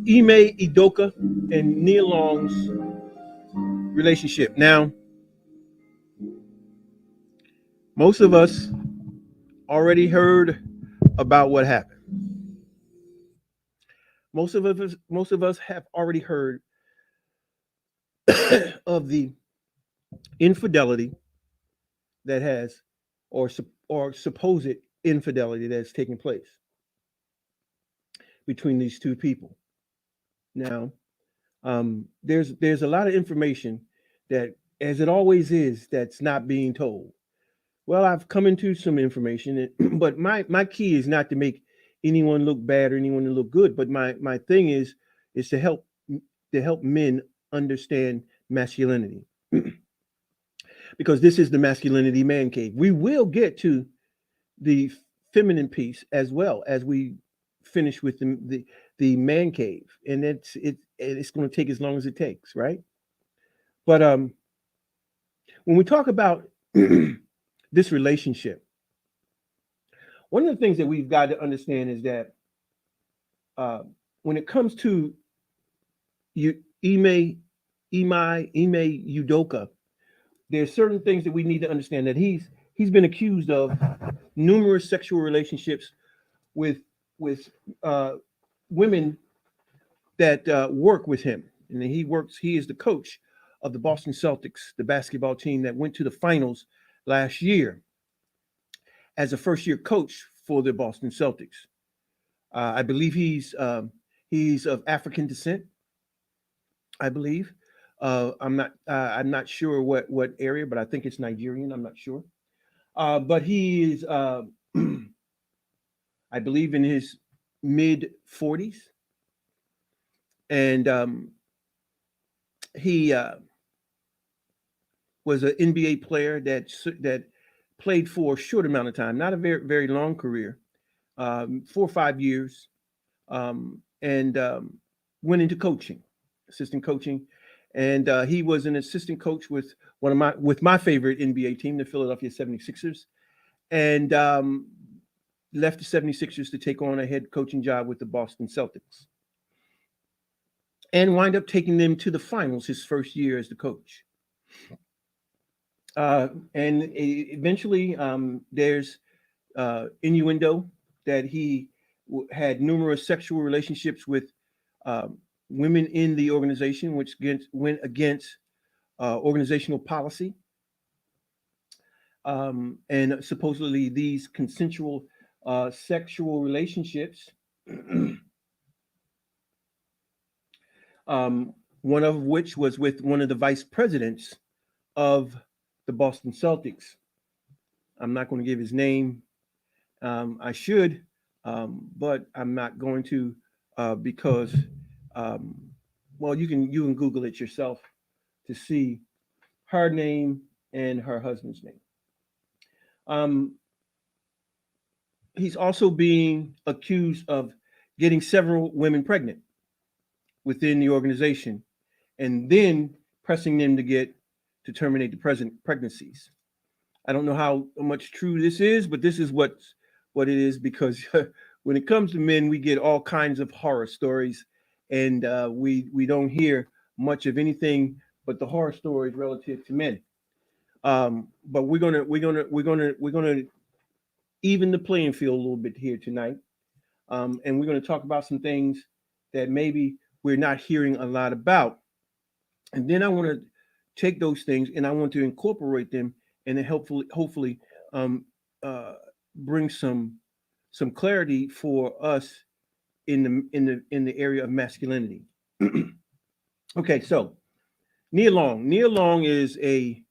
Ime Udoka and Nia Long's relationship. Now, most of us already heard about what happened. Most of us have already heard of the infidelity that has, or supposed infidelity that has taken place between these two people. Now, there's a lot of information that, as it always is, that's not being told. Well, I've come into some information, but my key is not to make anyone look bad or anyone to look good. But my thing is to help men understand masculinity, because this is the masculinity man cave. We will get to the feminine piece as well as we finish with the man cave, and it's going to take as long as it takes, right? But when we talk about this relationship, one of the things that we've got to understand is that uh, when it comes to you, Ime Udoka, there's certain things that we need to understand that he's been accused of numerous sexual relationships with with uh, women that work with him, and he is the coach of the Boston Celtics, the basketball team that went to the finals last year as a first year coach for the Boston Celtics. I believe he's of African descent. I believe. I'm not sure what area, but I think it's Nigerian. I'm not sure. But he is, I believe, in his mid 40s, and he was an NBA player that played for a short amount of time, not a very long career, 4 or 5 years, and went into coaching, assistant coaching, and he was an assistant coach with my favorite NBA team, the Philadelphia 76ers, and left the 76ers to take on a head coaching job with the Boston Celtics, and wind up taking them to the finals his first year as the coach. And eventually, there's innuendo that he had numerous sexual relationships with women in the organization, which went against organizational policy. And supposedly, these consensual sexual relationships, one of which was with one of the vice presidents of the Boston Celtics. I'm not going to give his name. I should, but I'm not going to, because, um, well, you can Google it yourself to see her name and her husband's name. Um, he's also being accused of getting several women pregnant within the organization, and then pressing them to terminate the present pregnancies. I don't know how much true this is, but this is what it is, because when it comes to men, we get all kinds of horror stories, and we don't hear much of anything but the horror stories relative to men. But we're gonna even the playing field a little bit here tonight, and we're gonna talk about some things that maybe we're not hearing a lot about, and then I want to take those things and I want to incorporate them, and then hopefully um, uh, bring some clarity for us in the area of masculinity. Okay, so Nia Long is a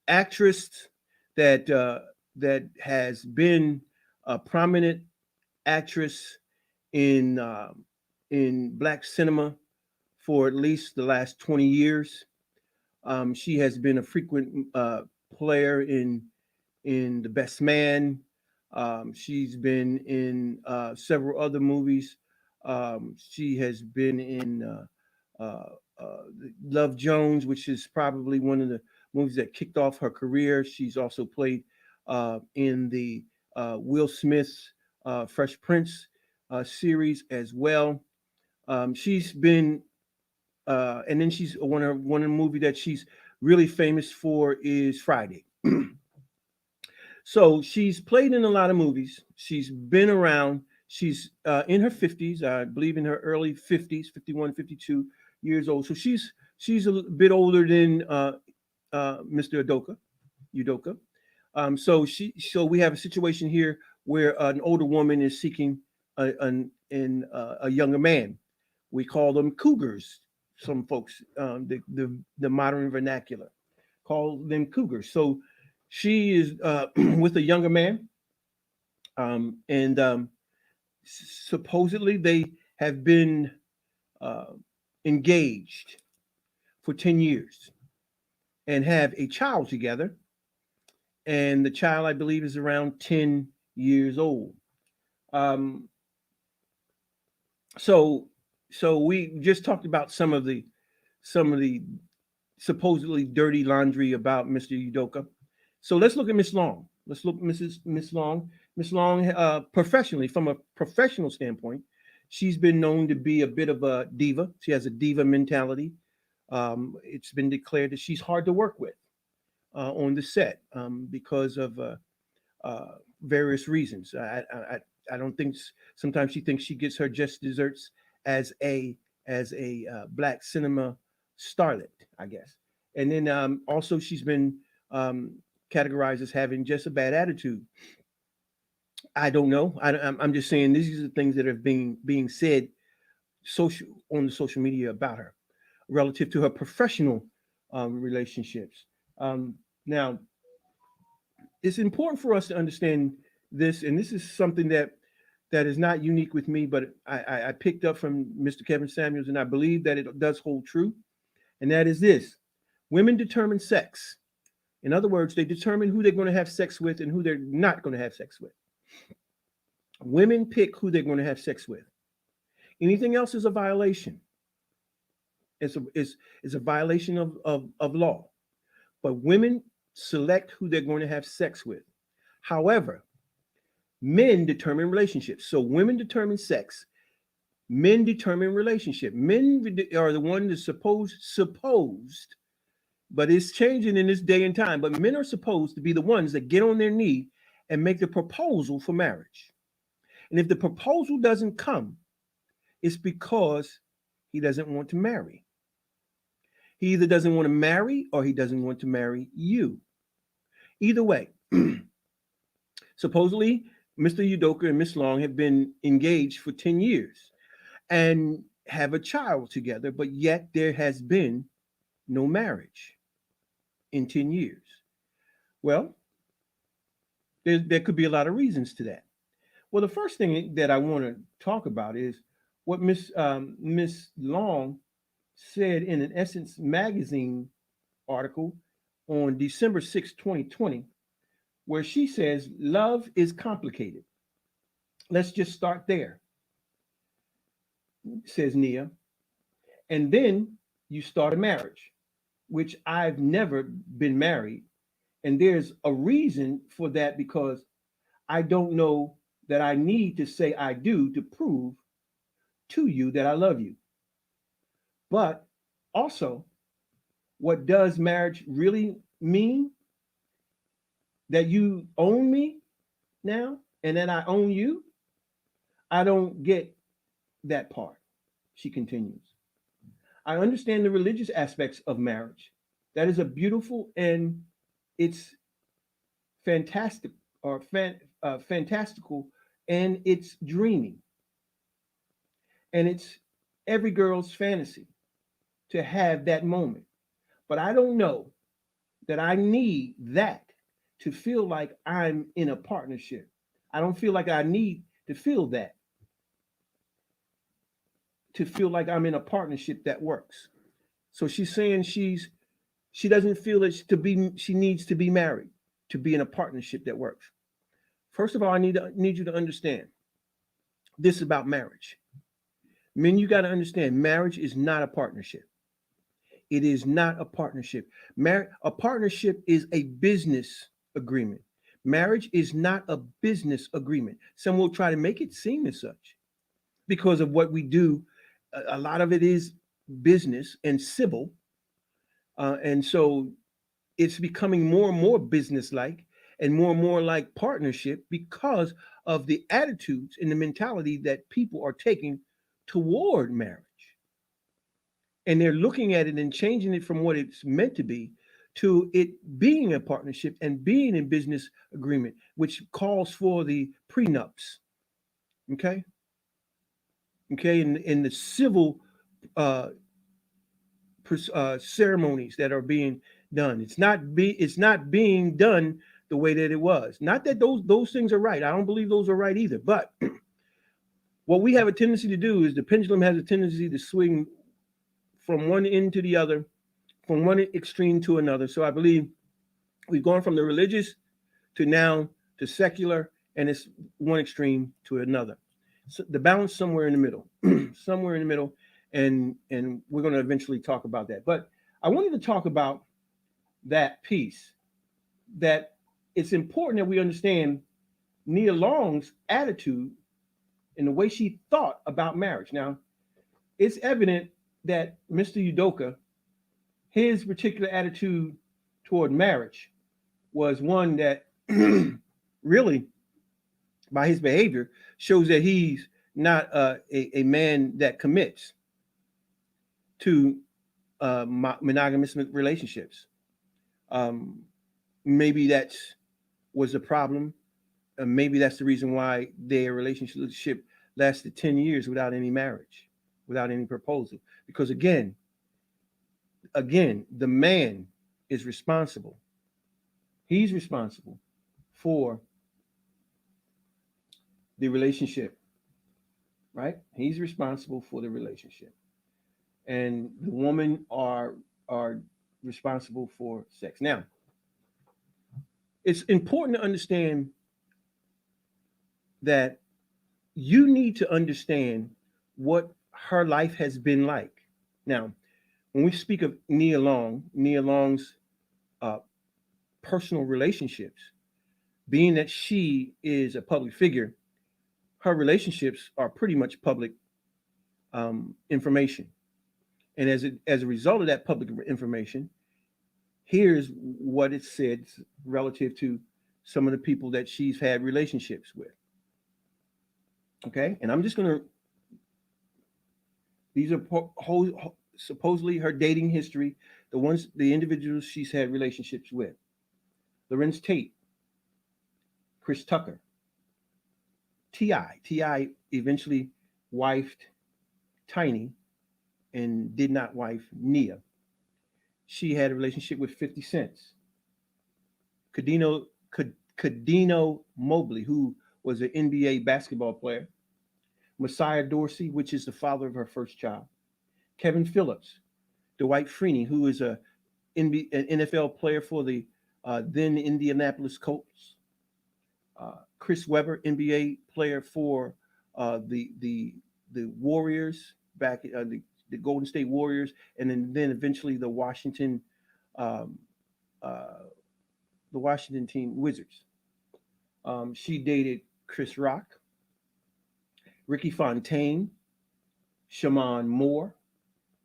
actress that has been a prominent actress in black cinema for at least the last 20 years. She has been a frequent player in The Best Man. She's been in several other movies. She has been in Love Jones, which is probably one of the movies that kicked off her career. She's also played in the Will Smith Fresh Prince series as well. She's been, and then she's one of the movie that she's really famous for is Friday. So she's played in a lot of movies. She's been around. She's in her 50s, I believe in her early 50s, 51, 52 years old. So she's a bit older than Mr. Udoka. So we have a situation here where an older woman is seeking a younger man. We call them cougars. Some folks, the modern vernacular, call them cougars. So she is with a younger man, and supposedly they have been uh, engaged for 10 years and have a child together. And the child, I believe, is around 10 years old. Um, so, so we just talked about some of the supposedly dirty laundry about Mr. Udoka. So let's look at Miss Long. Let's look Miss Long. Miss Long, professionally, from a professional standpoint, she's been known to be a bit of a diva. She has a diva mentality. It's been declared that she's hard to work with on the set because of various reasons. I don't think sometimes she thinks she gets her just desserts as a black cinema starlet, I guess. And then also she's been categorized as having just a bad attitude. I don't know. I'm just saying these are the things that are being said social on the social media about her relative to her professional relationships. Now, it's important for us to understand this, and this is something that is not unique with me, but I picked up from Mr. Kevin Samuels, and I believe that it does hold true, and that is this: women determine sex. In other words, they determine who they're going to have sex with and who they're not going to have sex with. Women pick who they're going to have sex with. Anything else is a violation. It's a violation of law. But women select who they're going to have sex with. However, men determine relationships. So women determine sex. Men determine relationship. Men are the ones that supposed, but it's changing in this day and time. But men are supposed to be the ones that get on their knee and make the proposal for marriage. And if the proposal doesn't come, it's because he doesn't want to marry. He either doesn't want to marry or he doesn't want to marry you. Either way, supposedly Mr. Udoka and Miss Long have been engaged for 10 years and have a child together, but yet there has been no marriage in 10 years. Well, there could be a lot of reasons to that. Well, the first thing that I want to talk about is what Miss Long said in an Essence magazine article on December 6, 2020, where she says love is complicated. Let's just start there, says Nia. And then you start a marriage, which I've never been married. And there's a reason for that because I don't know that I need to say I do to prove to you that I love you. But also, what does marriage really mean? That you own me now and that I own you? I don't get that part, she continues. I understand the religious aspects of marriage. That is a beautiful and it's fantastic or fantastical and it's dreamy and it's every girl's fantasy to have that moment. But I don't know that I need that to feel like I'm in a partnership. I don't feel like I need to feel that to feel like I'm in a partnership that works. So she's saying she doesn't feel that she needs to be married to be in a partnership that works. First of all, I need you to understand this about marriage. Men, you got to understand marriage is not a partnership. It is not a partnership. A partnership is a business agreement. Marriage is not a business agreement. Some will try to make it seem as such because of what we do a lot of it is business and civil, and so it's becoming more and more business-like and more like partnership because of the attitudes and the mentality that people are taking toward marriage, and they're looking at it and changing it from what it's meant to be to it being a partnership and being a business agreement, which calls for the prenups. Okay, okay, in the civil uh, ceremonies that are being done. It's not being done the way that it was. Not that those things are right. I don't believe those are right either. But what we have a tendency to do is the pendulum has a tendency to swing from one end to the other, from one extreme to another. So I believe we've gone from the religious to now to secular, and it's one extreme to another. So the balance somewhere in the middle, somewhere in the middle, and we're going to eventually talk about that. But I wanted to talk about that piece, that it's important that we understand Nia Long's attitude and the way she thought about marriage. Now, it's evident that Mr. Udoka, his particular attitude toward marriage was one that really, by his behavior, shows that he's not a man that commits to monogamous relationships. Um, Maybe that's was the problem. Maybe that's the reason why their relationship lasted 10 years without any marriage, without any proposal. Because again, the man is responsible. He's responsible for the relationship, right? He's responsible for the relationship. And the women are responsible for sex. Now, it's important to understand that you need to understand what her life has been like. Now, when we speak of Nia Long's uh, personal relationships, being that she is a public figure, her relationships are pretty much public information. And as a result of that public information, here's what it said relative to some of the people that she's had relationships with. Okay, and I'm just gonna. These are supposedly her dating history, the individuals she's had relationships with: Lorenz Tate, Chris Tucker, Ti eventually wifed Tiny and did not wife Nia. She had a relationship with 50 Cent, Cadino Mobley, who was an NBA basketball player, Messiah Dorsey, which is the father of her first child, Kevin Phillips, Dwight Freeney, who is an NFL player for the then Indianapolis Colts, Chris Webber, NBA player for the Warriors the Golden State Warriors, and then eventually um, uh, the Washington team Wizards. She dated Chris Rock, Ricky Fontaine, Shaman Moore,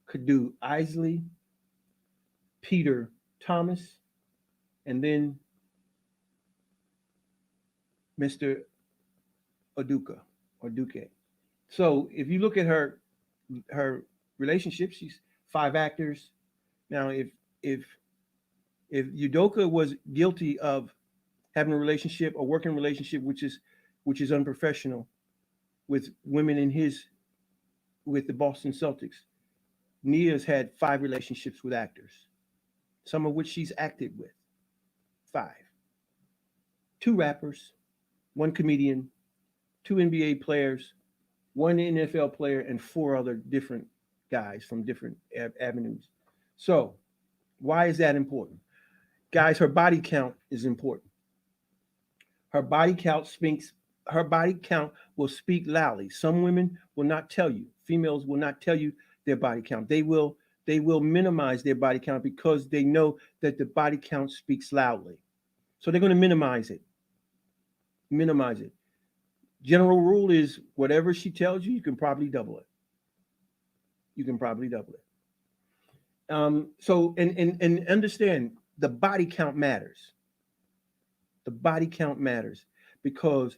Kadu Isley, Peter Thomas, and then Mr. Udoka or Duque. So if you look at her relationship, she's five actors. Now, if if Udoka was guilty of having a relationship, a working relationship, which is unprofessional with women in his with the Boston Celtics, Nia's had five relationships with actors, some of which she's acted with. Five. Two rappers, one comedian, two NBA players, one NFL player, and four other different guys from different avenues. So, why is that important? Guys, her body count is important. Her body count speaks. Her body count will speak loudly. Some women will not tell you. Females will not tell you their body count. They will minimize their body count because they know that the body count speaks loudly. So they're going to minimize it. Minimize it. General rule is whatever she tells you, you can probably double it. you can probably double it. So and understand the body count matters. The body count matters because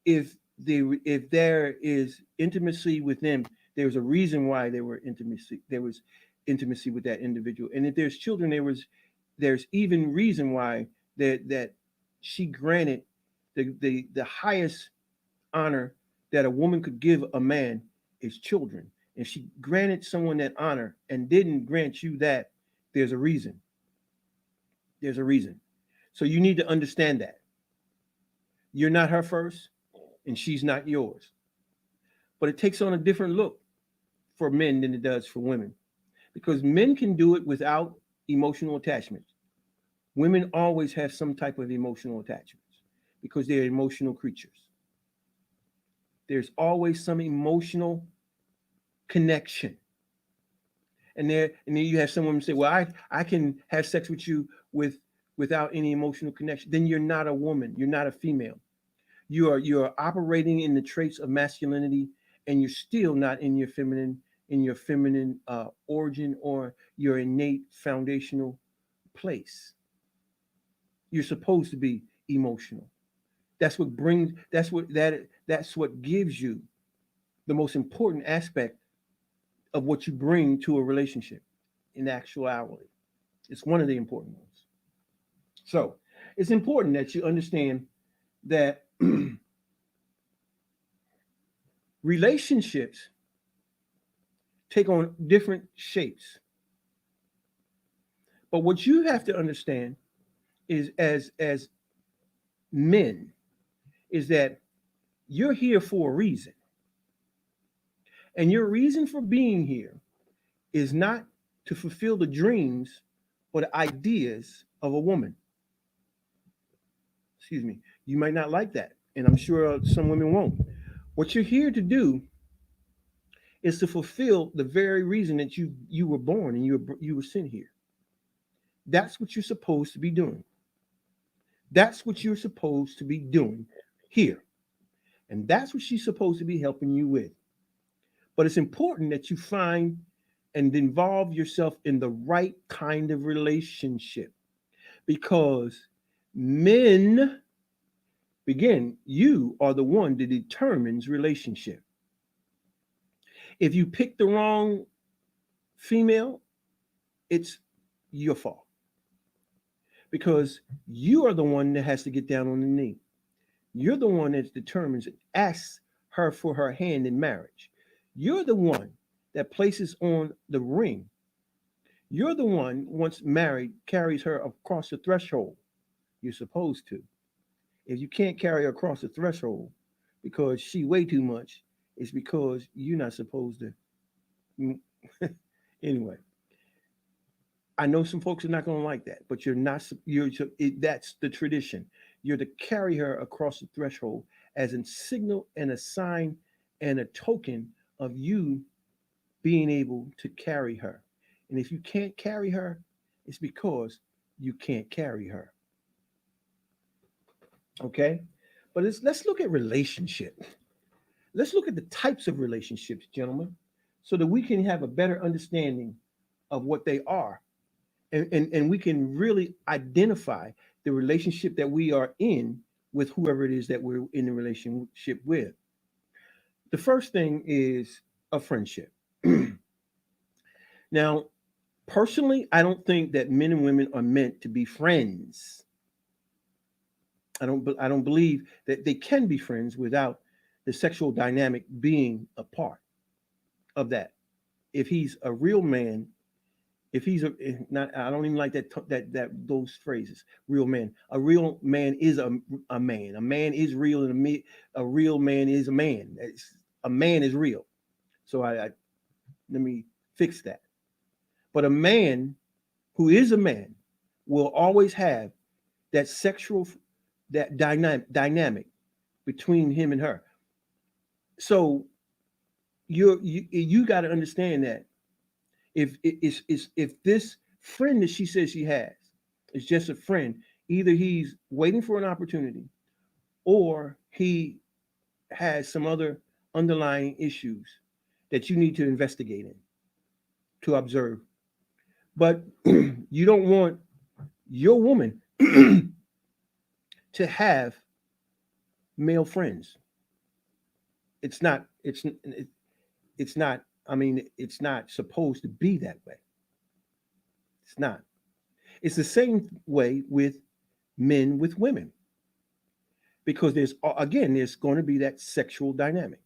if if there is intimacy with them, there's a reason why there were intimacy. There was intimacy with that individual, and if there's children, there's even reason why that she granted the highest honor that a woman could give a man is children. If she granted someone that honor and didn't grant you that, there's a reason. There's a reason. So you need to understand that you're not her first, and she's not yours. But it takes on a different look for men than it does for women because men can do it without emotional attachment. Women always have some type of emotional attachments because they're emotional creatures. There's always some emotional connection. And then you have some women say, "Well, I can have sex with you without any emotional connection." Then you're not a woman. You're not a female. You are operating in the traits of masculinity, and you're still not in your feminine origin or your innate foundational place. You're supposed to be emotional. That's what gives you the most important aspect of what you bring to a relationship in actuality. It's one of the important ones. So it's important that you understand that relationships take on different shapes. But what you have to understand is as men is that you're here for a reason. And your reason for being here is not to fulfill the dreams or the ideas of a woman. Excuse me. You might not like that, and I'm sure some women won't. What you're here to do is to fulfill the very reason that you were born and you were sent here. That's what you're supposed to be doing. That's what you're supposed to be doing here. And that's what she's supposed to be helping you with. But it's important that you find and involve yourself in the right kind of relationship because men, begin, you are the one that determines relationship. If you pick the wrong female, it's your fault because you are the one that has to get down on the knee. You're the one that determines and asks her for her hand in marriage. You're the one that places on the ring. You're the one, once married, carries her across the threshold. You're supposed to. If you can't carry her across the threshold because she weigh too much, it's because you're not supposed to. Anyway, I know some folks are not going to like that, but you're not. That's the tradition. You're to carry her across the threshold as a signal and a sign and a token of you being able to carry her. And if you can't carry her, it's because you can't carry her. Okay, but let's look at relationship. Let's look at the types of relationships, gentlemen, so that we can have a better understanding of what they are and we can really identify the relationship that we are in with whoever it is that we're in the relationship with. The first thing is a friendship. Now, personally, I don't think that men and women are meant to be friends. I don't believe that they can be friends without the sexual dynamic being a part of that. If he's a real man, if he's not, I don't even like that those phrases. Real man. A real man is a man. A man is real, and a real man is a man. A man is real. So I let me fix that. But a man who is a man will always have that sexual that dynamic between him and her. So you got to understand that if this friend that she says she has is just a friend, either he's waiting for an opportunity or he has some other underlying issues that you need to investigate in. to observe. But you don't want your woman to have male friends. It's not. It's not. I mean, it's not supposed to be that way. It's not. It's the same way with men with women because there's going to be that sexual dynamic.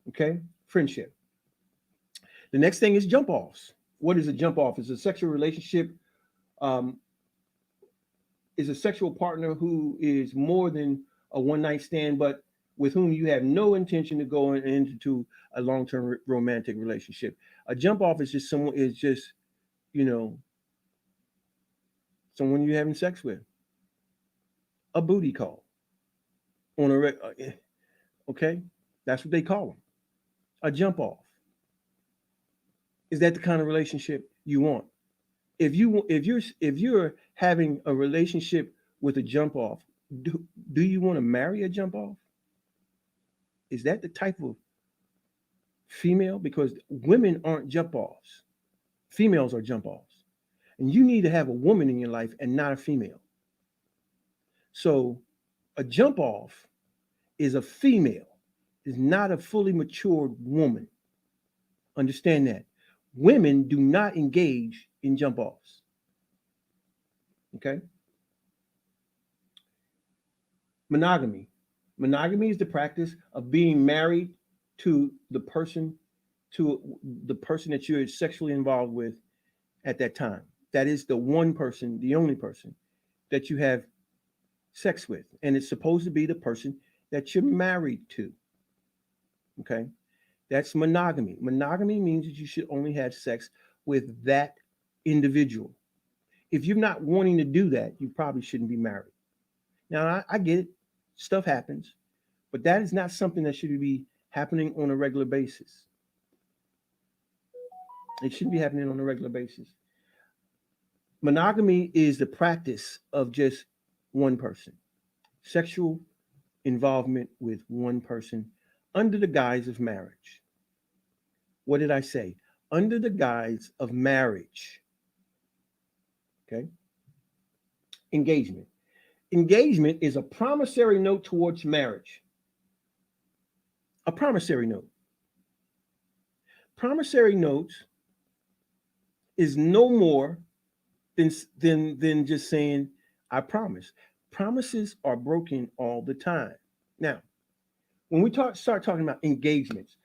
Okay, friendship. The next thing is jump offs. What is a jump off? Is a sexual relationship. Um, is a sexual partner who is more than a one night stand, but with whom you have no intention to go into a long term romantic relationship. A jump off is just someone is just you know someone you're having sex with. A booty call on okay, that's what they call them. A jump off. Is that the kind of relationship you want? If you're having a relationship with a jump off, do you want to marry a jump off? Is that the type of female? Because women aren't jump offs. Females are jump offs. And you need to have a woman in your life and not a female. So a jump off is a female, is not a fully matured woman. Understand that. Women do not engage in jump offs. Okay? Monogamy. Monogamy is the practice of being married to the person to the person that you're sexually involved with at that time. That is the one person, the only person that you have sex with. And it's supposed to be the person that you're married to. Okay? That's monogamy. Monogamy means that you should only have sex with that individual. If you're not wanting to do that, you probably shouldn't be married. Now, I get it. Stuff happens, but that is not something that should be happening on a regular basis. It should be happening on a regular basis. Monogamy is the practice of just one person, sexual involvement with one person under the guise of marriage. What did I say? Under the guise of marriage. Okay. Engagement. Engagement is a promissory note towards marriage. A promissory note. Promissory notes is no more than just saying I promise. Promises are broken all the time. Now, when we start talking about engagements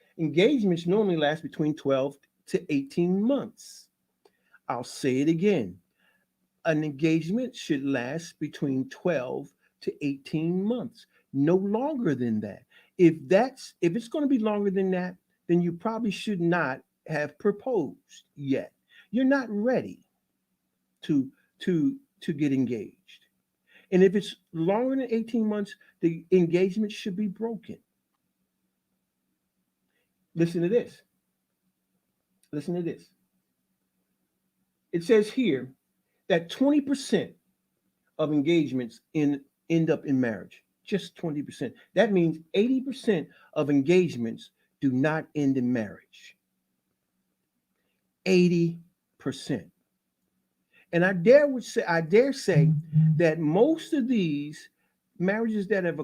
normally last between 12 to 18 months. I'll say it again. An engagement should last between 12 to 18 months, no longer than that. If it's going to be longer than that, then you probably should not have proposed yet. You're not ready to get engaged. And if it's longer than 18 months, the engagement should be broken. Listen to this. Listen to this. It says here that 20% of engagements end up in marriage. Just 20%. That means 80% of engagements do not end in marriage. 80%. And I dare say that most of these marriages that have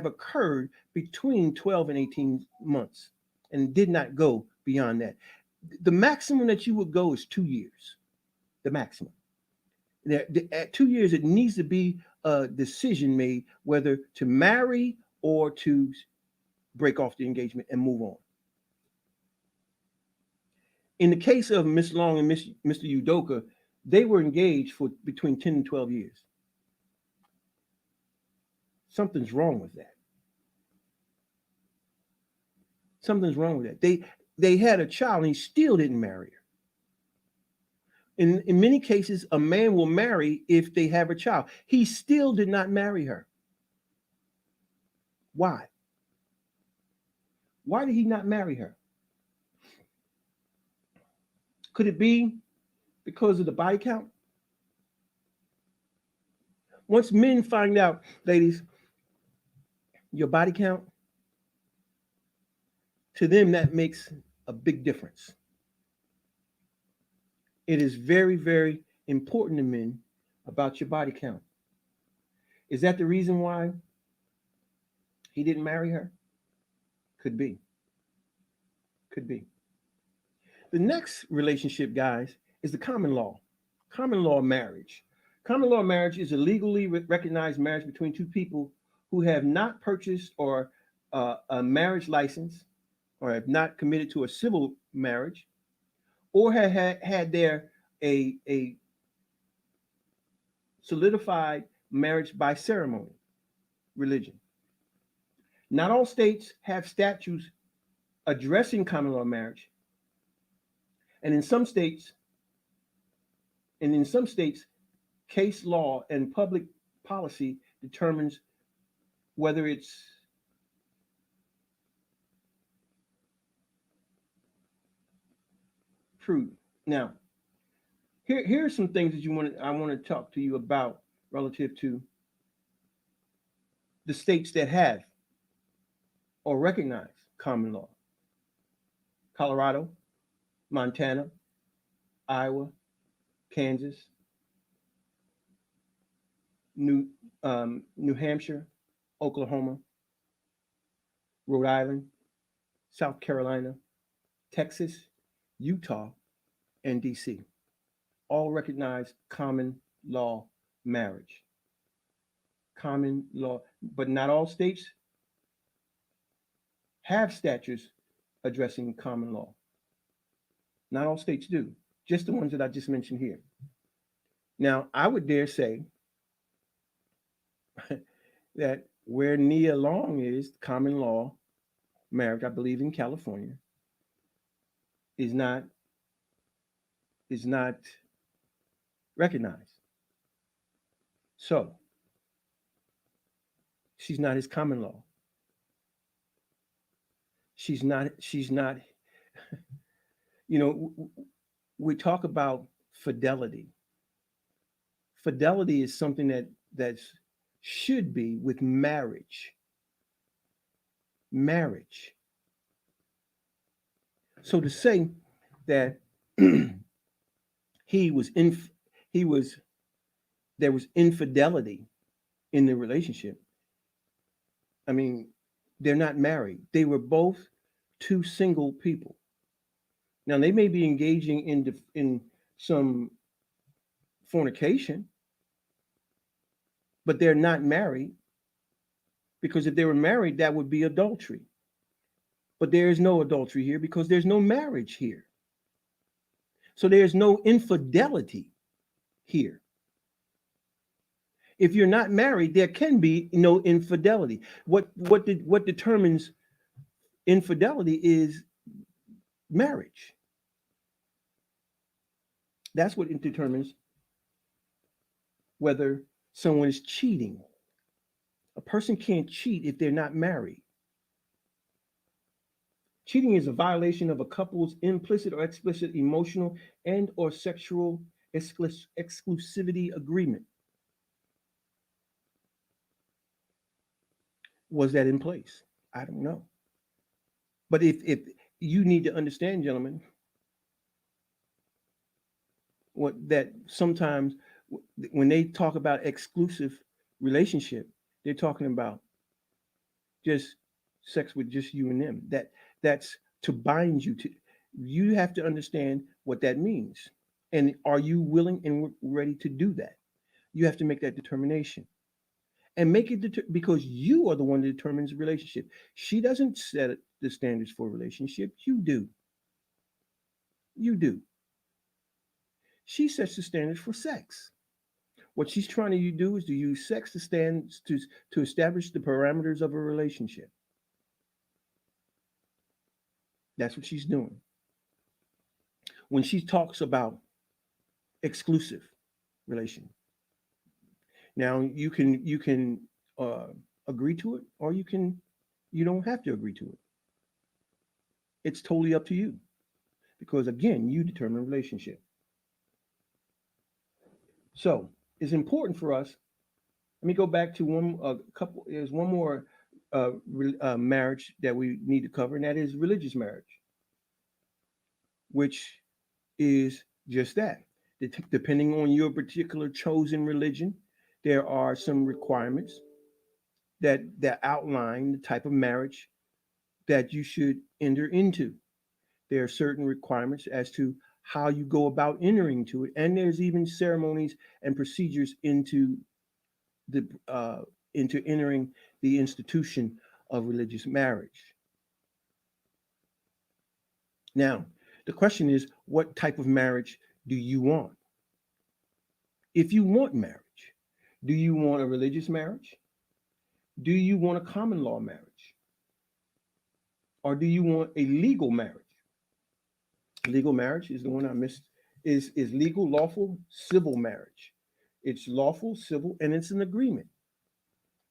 occurred between 12 and 18 months and did not go beyond that. The maximum that you would go is 2 years. The maximum. At 2 years, it needs to be a decision made whether to marry or to break off the engagement and move on. In the case of Miss Long and Mr. Udoka, they were engaged for between 10 and 12 years. Something's wrong with that. Something's wrong with that. They had a child and he still didn't marry her. In many cases, a man will marry if they have a child. He still did not marry her. Why? Why did he not marry her? Could it be because of the body count? Once men find out, ladies, your body count, to them that makes a big difference. It is very, very important to men about your body count. Is that the reason why he didn't marry her? Could be. Could be. The next relationship, guys, is the common law. Common law marriage. Common law marriage is a legally recognized marriage between two people who have not purchased or a marriage license, or have not committed to a civil marriage, or have had their a solidified marriage by ceremony, religion. Not all states have statutes addressing common law marriage, and in some states, case law and public policy determines whether it's prudent. Now, here are some things that I want to talk to you about relative to the states that have or recognize common law: Colorado, Montana, Iowa, Kansas, New Hampshire, Oklahoma, Rhode Island, South Carolina, Texas, Utah, and DC. All recognize common law marriage. Common law, but not all states have statutes addressing common law. Not all states do, just the ones that I just mentioned here. Now, I would dare say that where Nia Long is, common law marriage, I believe in California, is not is not recognized. So she's not his common law. She's not you know, we talk about fidelity. Fidelity is something that should be with marriage. Marriage. So to say that he was in he was there was infidelity in the relationship. I mean, they're not married. They were both two single people. Now they may be engaging in some fornication, but they're not married, because if they were married, that would be adultery. But there is no adultery here because there's no marriage here. So there's no infidelity here. If you're not married, there can be no infidelity. What determines infidelity is marriage. That's what it determines whether someone is cheating. A person can't cheat if they're not married. Cheating is a violation of a couple's implicit or explicit emotional and or sexual exclusivity agreement. Was that in place? I don't know. But if you need to understand, gentlemen, what that sometimes when they talk about exclusive relationship, they're talking about just sex with just you and them. That's to bind you to. You have to understand what that means, and are you willing and ready to do that? You have to make that determination, and make it because you are the one that determines the relationship. She doesn't set the standards for a relationship. You do. You do. She sets the standards for sex. What she's trying to do is to use sex to stand to establish the parameters of a relationship. That's what she's doing. When she talks about exclusive relation, now you can agree to it, or you don't have to agree to it. It's totally up to you, because again, you determine relationship. So it's important for us. Let me go back to one a couple. There's one more marriage that we need to cover, and that is religious marriage, which is Just that. Depending on your particular chosen religion, there are some requirements that outline the type of marriage that you should enter into. There are certain requirements as to how you go about entering to it, and there's even ceremonies and procedures the into entering the institution of religious marriage. Now, the question is, what type of marriage do you want? If you want marriage, do you want a religious marriage? Do you want a common law marriage? Or do you want a legal marriage? Legal marriage is the one I missed. Is legal, lawful, civil marriage. It's lawful, civil, and it's an agreement.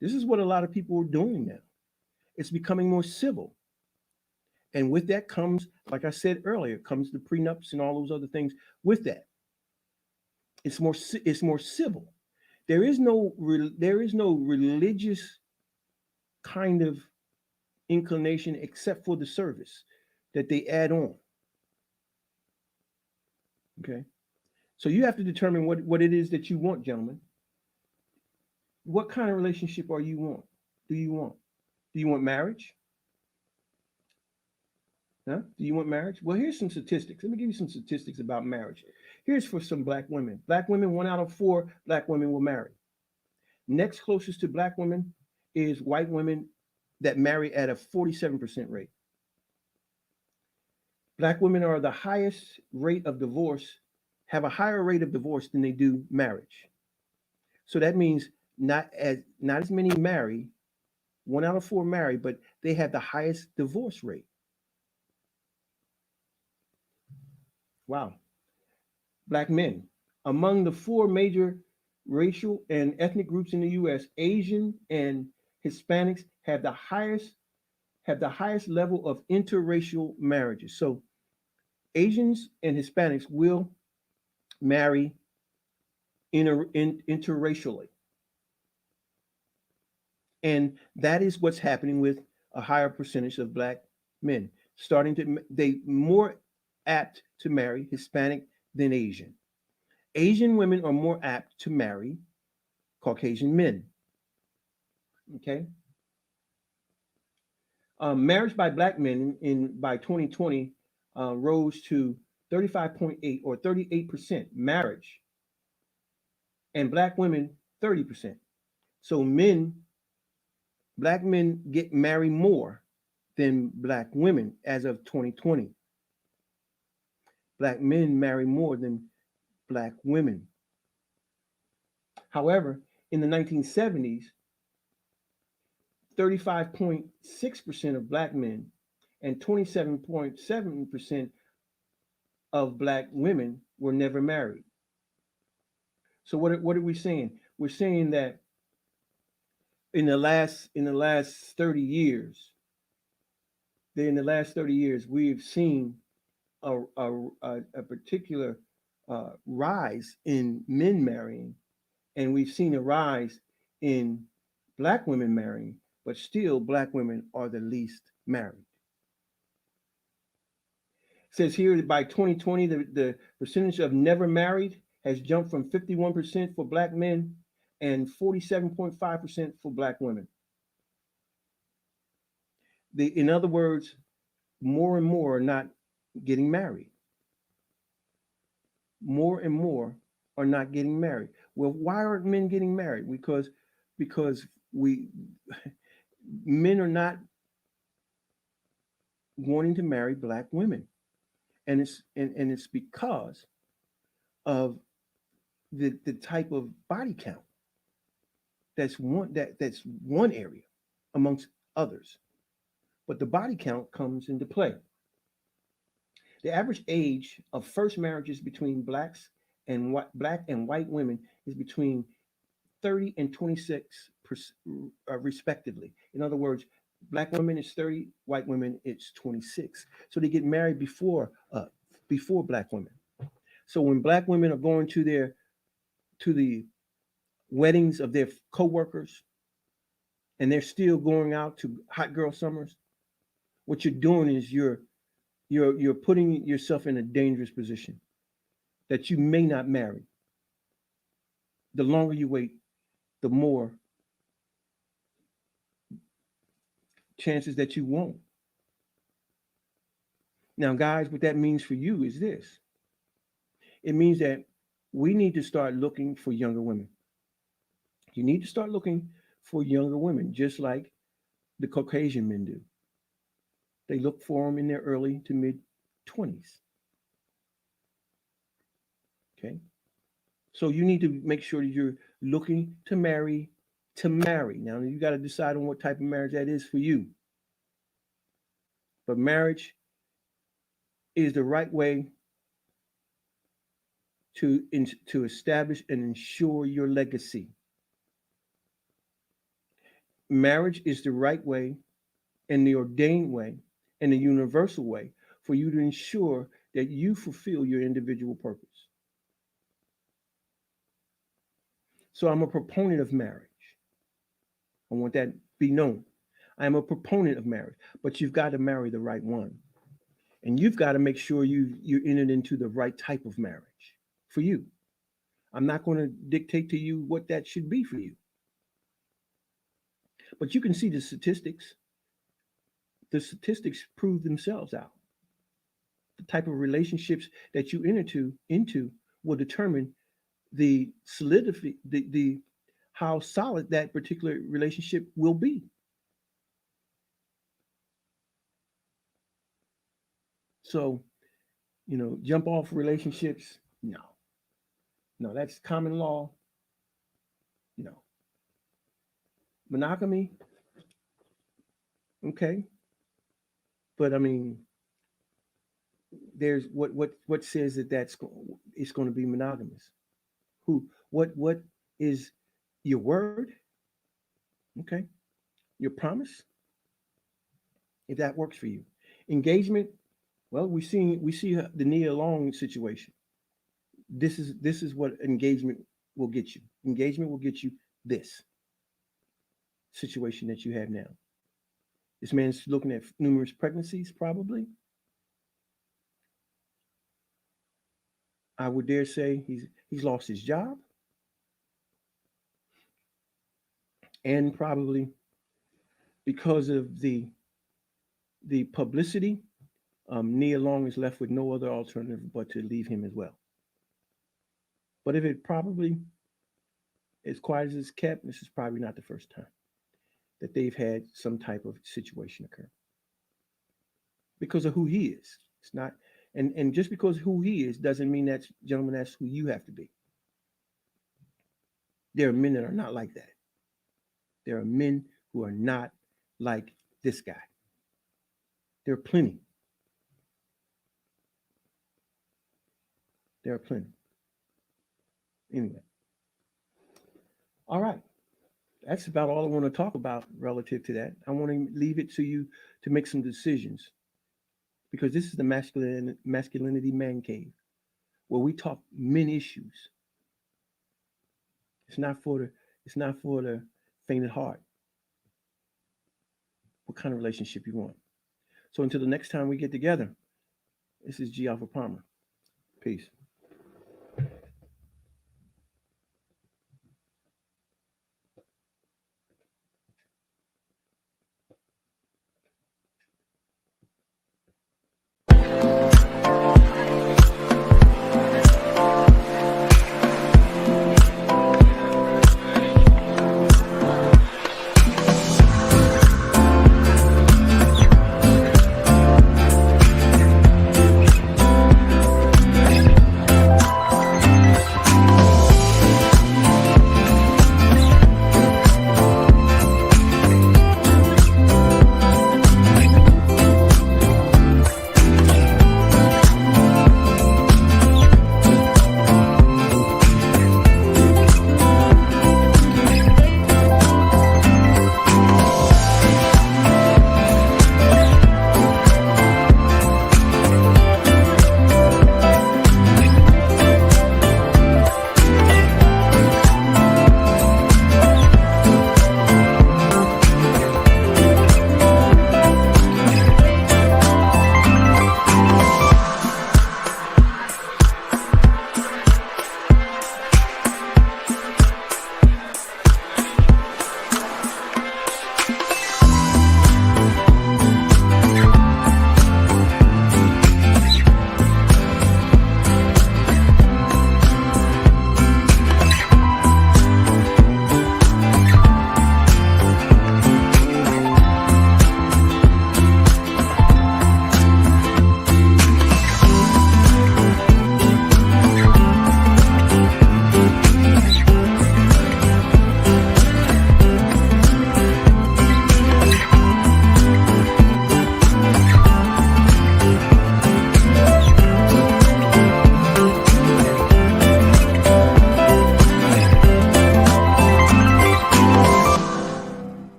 This is what a lot of people are doing now. It's becoming more civil. And with that comes, like I said earlier, comes the prenups and all those other things. With that, it's more civil. There is no religious kind of inclination except for the service that they add on. Okay, so you have to determine what it is that you want, gentlemen. What kind of relationship are you want? Do you want? Do you want marriage? Huh? Do you want marriage? Well, here's some statistics. Let me give you some statistics about marriage. Here's for some black women. Black women, 1 out of 4 black women will marry. Next closest to black women is white women that marry at a 47% rate. Black women are the highest rate of divorce, have a higher rate of divorce than they do marriage. So that means not as many marry, 1 out of 4 marry, but they have the highest divorce rate. Wow. Black men. Among the 4 major racial and ethnic groups in the US, Asian and Hispanics have the highest level of interracial marriages. So Asians and Hispanics will marry interracially. And that is what's happening with a higher percentage of black men. They more apt to marry Hispanic than Asian. Asian women are more apt to marry Caucasian men. Okay. Marriage by black men in by 2020 rose to 35.8 or 38% marriage, and black women 30%. So black men get married more than black women as of 2020. Black men marry more than black women. However, in the 1970s, 35.6% of black men and 27.7% of black women were never married. So what are we saying? We're saying that in the last 30 years, we've seen a particular rise in men marrying, and we've seen a rise in black women marrying, but still black women are the least married. It says here that by 2020, the percentage of never married has jumped from 51% for black men and 47.5% for black women. In other words, more and more are not getting married. More and more are not getting married. Well, why aren't men getting married? Because we men are not wanting to marry black women, and it's because of the type of body count. That's one area amongst others, but the body count comes into play. The average age of first marriages between black and white women is between 30 and 26 respectively. In other words, black women is 30, white women it's 26. So they get married before black women. So when black women are going to the weddings of their coworkers and they're still going out to hot girl summers, what you're doing is you're putting yourself in a dangerous position. that you may not marry. The longer you wait, the more chances that you won't. Now, guys, what that means for you is this: it means that we need to start looking for younger women. You need to start looking for younger women, just like the Caucasian men do. They look for them in their early to mid 20s. Okay. So you need to make sure that you're looking to marry to marry. Now, you got to decide on what type of marriage that is for you. But marriage is the right way to establish and ensure your legacy. Marriage is the right way and the ordained way and the universal way for you to ensure that you fulfill your individual purpose. So I'm a proponent of marriage. I want that be known. I am a proponent of marriage, but you've got to marry the right one. And you've got to make sure you're entered into the right type of marriage for you. I'm not going to dictate to you what that should be for you. But you can see the statistics. The statistics prove themselves out. The type of relationships that you into will determine the solidity, the how solid that particular relationship will be. So, jump off relationships. No, no, that's common law. No, monogamy. Okay, but I mean, there's what says that it's going to be monogamous. What is your word? Okay, your promise. If that works for you, engagement. Well, we see the Nia Long situation. This is what engagement will get you. Engagement will get you this situation that you have now. This man's looking at numerous pregnancies, probably. I would dare say he's lost his job, and probably because of the publicity, Nia Long is left with no other alternative but to leave him as well. But if it probably as quiet as it's kept, this is probably not the first time that they've had some type of situation occur because of who he is. It's not, and just because who he is doesn't mean that, gentlemen, that's who you have to be. There are men that are not like that. There are men who are not like this guy. There are plenty. There are plenty. Anyway, all right. That's about all I want to talk about relative to that. I want to leave it to you to make some decisions because this is the masculinity man cave where we talk men issues. It's not for the faint at heart. What kind of relationship you want? So until the next time we get together, this is G Alpha Palmer. Peace.